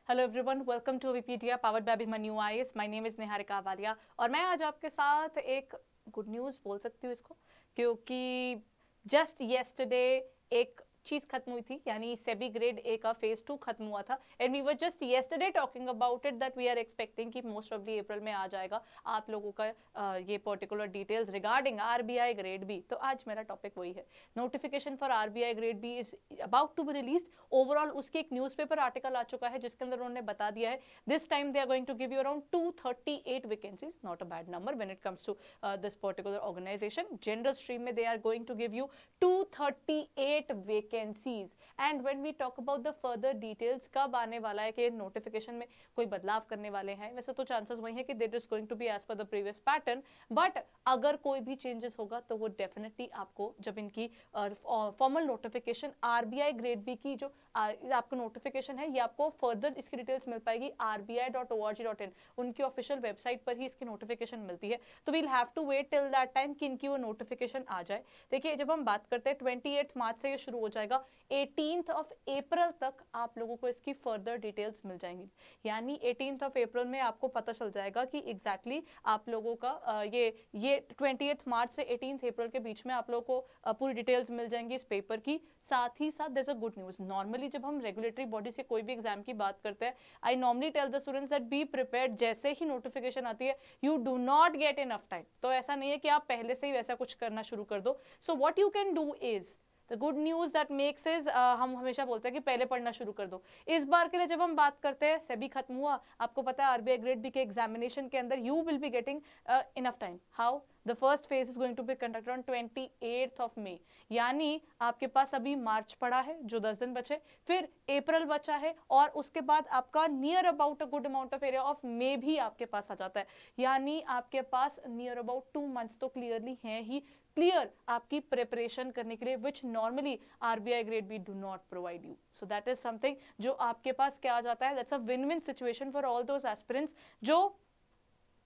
Hello everyone, welcome to विपीडिया powered by Abhimanyu IAS. My name is Niharika Walia और मैं आज आपके साथ एक गुड न्यूज़ बोल सकती हूँ इसको, क्योंकि जस्ट येस्टरडे एक चीज खत्म हुई थी, यानी सेबी ग्रेड ए का फेज 2 खत्म हुआ था and we were just yesterday talking about it that we are expecting कि मोस्ट ऑफ दी अप्रैल में आ जाएगा आप लोगों का ये particular details regarding RBI grade B. तो आज मेरा टॉपिक वही है, notification for RBI grade B is about to be release. Overall उसकी एक न्यूज़पेपर आर्टिकल आ चुका है जिसके अंदर उन्होंने बता दिया है this time they are going to give you around 238 vacancies, not a bad number when it comes to this particular organisation. General stream में they are going to give you 238 vacancies and when we talk about the further details कब आने वाला है कि notification में कोई बदलाव करने वाले हैं, वैसे तो चांसेस वही है कि that is going to be as per the previous pattern, but अगर कोई भी चेंजेस होगा तो वो डेफिनेटली आपको जब इनकी formal notification RBI grade B की जो आपको नोटिफिकेशन है ये आपको फर्दर इसकी डिटेल्स मिल पाएगी rbi.org.in, उनकी ऑफिशियल वेबसाइट पर ही इसकी नोटिफिकेशन मिलती है। तो we'll have to wait till that time कि इनकी वो नोटिफिकेशन आ जाए। देखिए, जब हम बात करते हैं 28 मार्च से ये शुरू हो जाएगा, 18th ऑफ अप्रैल तक आप लोगों को इसकी फर्दर डिटेल्स मिल जाएंगी, यानी 18th ऑफ अप्रैल में आपको पता चल जाएगा कि एग्जैक्टली आप लोगों का ये 28 मार्च से 18th अप्रैल के बीच में आप लोगों को पूरी डिटेल्स मिल जाएंगी इस पेपर की। साथ ही साथ there is a good news, normally जब हम रेगुलेटरी बॉडी से कोई भी एग्जाम की बात करते हैं, I normally tell the students that be prepared, जैसे ही नोटिफिकेशन आती है you do not get enough time. तो ऐसा नहीं है कि आप पहले से ही वैसा कुछ करना शुरू कर दो। So what you can do is the good news that makes is, हम हमेशा बोलते हैं कि पहले पढ़ना शुरू कर दो। इस बार के लिए जब हम बात करते हैं, सेबी खत्म हुआ, आपको पता है आरबीआई ग्रेड बी के एग्जामिनेशन के अंदर you will be getting enough time. How? The first phase is going to be conducted on 28th of May, यानी आपके पास अभी मार्च पड़ा है जो 10 दिन बचे, फिर अप्रैल बचा है और उसके बाद आपका near about a good amount of area of May भी आपके पास आ जाता है, यानी आपके पास नियर अबाउट 2 मंथ्स तो क्लियरली है ही क्लियर आपकी प्रिपरेशन करने के लिए, which normally RBI grade B do not provide you. So that is something जो आपके पास क्या आ जाता है, that's a win win situation for all those aspirants जो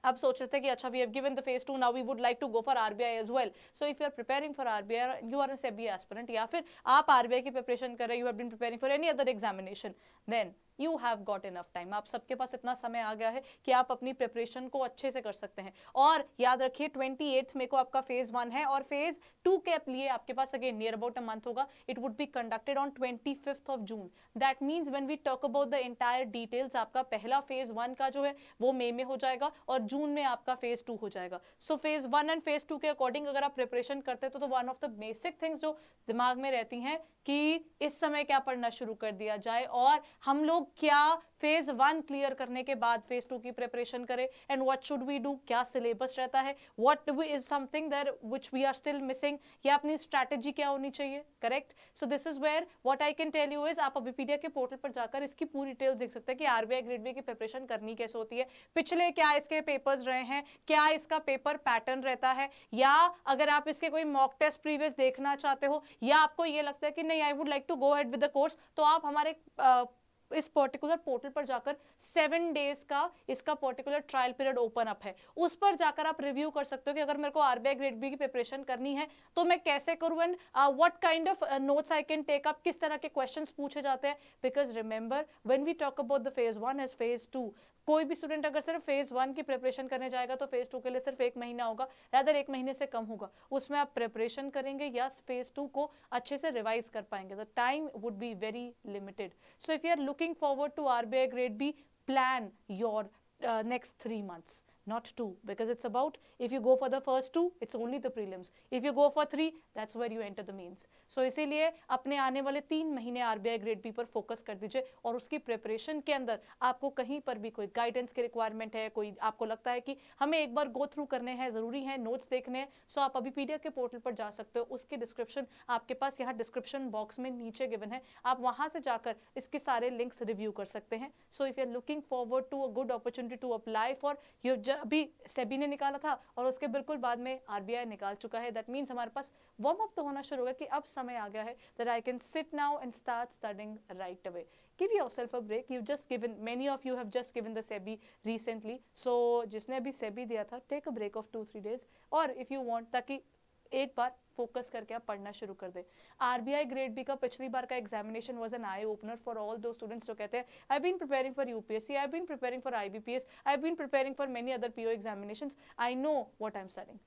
अब सोच रहे थे कि अच्छा we have given the phase 2, now we would like to go for RBI as well. So if you are preparing for RBI, you are a SEBI aspirant, या फिर आप आरबीआई की प्रिपरेशन कर रहे हैं, you have been preparing for any other examination, then you have got enough time. आप सबके पास इतना समय आ गया है कि आप अपनी प्रिपरेशन को अच्छे से कर सकते हैं। और याद रखिए 28 मई को आपका फेज 1 है और फेज 2 के लिए आपके पास again near about a month होगा, it would be conducted on 25th of June. That means when we talk about the entire details, आपका पहला फेज 1 का जो है वो मई में हो जाएगा और जून में आपका फेज 2 हो जाएगा। सो फेज 1 एंड फेज 2 के अकॉर्डिंग अगर आप प्रिपरेशन करते हैं तो one of the basic things जो दिमाग में रहती हैं कि इस समय क्या पढ़ना शुरू कर दिया जाए और हम लोग क्या फेज 1 क्लियर करने के बाद फेज 2 की प्रिपरेशन करें, and what should we do, क्या सिलेबस रहता है, what is something that which we are still missing, या अपनी स्ट्रैटेजी क्या होनी चाहिए। Correct? So this is where what I can tell you is, आप विपीडिया के पोर्टल पर जाकर इसकी पूरी डिटेल्स देख सकते हैं कि आरबीआई ग्रेड बी की प्रिपरेशन करनी कैसे होती है, पिछले क्या इसके पेपर्स रहे हैं, क्या इसका पेपर पैटर्न रहता है, या अगर आप इसके कोई मॉक टेस्ट प्रीवियस देखना चाहते हो, या आपको ये लगता है कि नहीं I would like to go ahead with the course, तो आप हमारे इस पर्टिकुलर पोर्टल पर जाकर 7 डेज का इसका particular trial period open up है, उस पर जाकर आप रिव्यू कर सकते हो कि अगर मेरे को आरबीआई ग्रेड बी की प्रिपरेशन करनी है तो मैं कैसे करूं and what kind of notes I can take up, किस तरह के क्वेश्चंस पूछे जाते हैं। Because remember when we talk about the phase 1 as phase 2, कोई भी स्टूडेंट अगर सिर्फ फेज 1 की प्रिपरेशन करने जाएगा तो फेज 2 के लिए सिर्फ 1 महीना होगा, रादर 1 महीने से कम होगा, उसमें आप प्रिपरेशन करेंगे या फेज 2 को अच्छे से रिवाइज कर पाएंगे, the time would be very limited. So if you are looking forward to RBI grade B, plan your next 3 months, not 2, because it's about, if you go for the first 2 it's only the prelims, if you go for 3 that's where you enter the mains. So इसीलिए अपने आने वाले 3 महीने RBI grade B पर focus कर दीजिए और उसकी प्रिपरेशन के अंदर आपको कहीं पर भी कोई गाइडेंस की रिक्वायरमेंट है, कोई आपको लगता है कि हमें एक बार गो थ्रू करने हैं, जरूरी है नोट्स देखने हैं, सो आप अभी पीडीएफ के पोर्टल पर जा सकते हो, उसकी डिस्क्रिप्शन आपके पास यहाँ डिस्क्रिप्शन बॉक्स में नीचे गिवन है, आप वहां से जाकर इसके सारे लिंक्स रिव्यू कर सकते हैं। So if you are looking forward to a good opportunity to apply for your, अभी सेबी ने निकाला था और उसके बिल्कुल बाद में आरबीआई निकाल चुका है, दैट मीन्स हमारे पास वार्म अप तो होना शुरू होगा कि अब समय आ गया है that I can sit now and start studying right away. Give yourself a break, you just given, many of you have just given the SEBI recently, so जिसने अभी सेबी दिया था take a break of 2-3 days, और if you want, ताकि एक बार focus करके आप पढ़ना शुरू कर दें। आरबीआई ग्रेड बी का पिछली बार का examination was an eye opener for all those students जो कहते हैं I been preparing for UPSC, I been preparing for IBPS, I been preparing for many other PO examinations, I know what I am studying.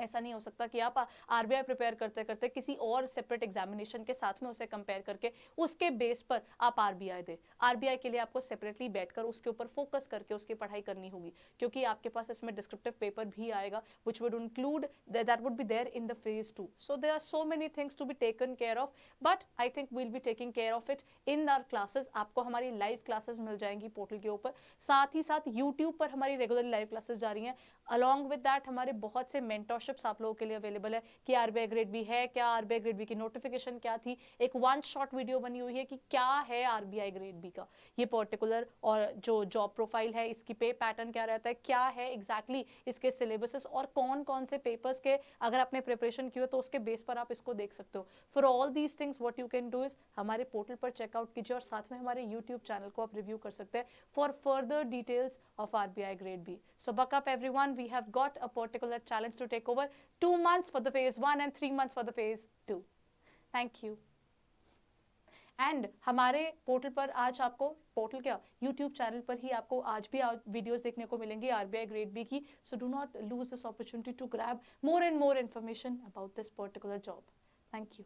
ऐसा नहीं हो सकता कि आप RBI prepare करते करते किसी और सेपरेट एग्जामिनेशन के साथ में उसे कंपेयर करके उसके बेस पर आप आरबीआई दे। आरबीआई के लिए आपको सेपरेटली बैठकर उसके ऊपर फोकस करके उसकी पढ़ाई करनी होगी, क्योंकि आपके पास इसमें डिस्क्रिप्टिव पेपर भी आएगा which would include that would be there in the phase 2. So there are so many things to be taken care of, but I think we'll be taking care of it in our classes. आपको हमारी live classes मिल जाएंगी portal के ऊपर, साथ ही साथ YouTube पर हमारी रेगुलर लाइव क्लासेस जा रही हैं। अलॉन्ग विद दैट हमारे बहुत से मेंटरशिप्स आप लोगों के लिए अवेलेबल है कि आरबीआई ग्रेड बी है क्या, आरबीआई ग्रेड बी की नोटिफिकेशन क्या थी, एक वन शॉट वीडियो बनी हुई है कि क्या है आरबीआई ग्रेड बी का ये पर्टिकुलर, और जो जॉब प्रोफाइल है इसकी पे पैटर्न क्या रहता है, क्या है एग्जैक्टली इसके सिलेबसेस और कौन कौन से पेपर्स के अगर आपने प्रिपरेशन की हो तो उसके बेस पर आप इसको देख सकते हो। For all these things what you can do is हमारे पोर्टल पर चेकआउट कीजिए और साथ में हमारे यूट्यूब चैनल को आप रिव्यू कर सकते हैं for further details of RBI grade B. So buck up everyone, we have got a particular challenge to take over, 2 months for the phase 1 and 3 months for the phase 2. Thank you. And हमारे portal पर आज आपको portal क्या YouTube channel पर ही आपको आज भी videos देखने को मिलेंगी आरबीआई ग्रेड बी की। So do not lose this opportunity to grab more and more information about this particular job. Thank you.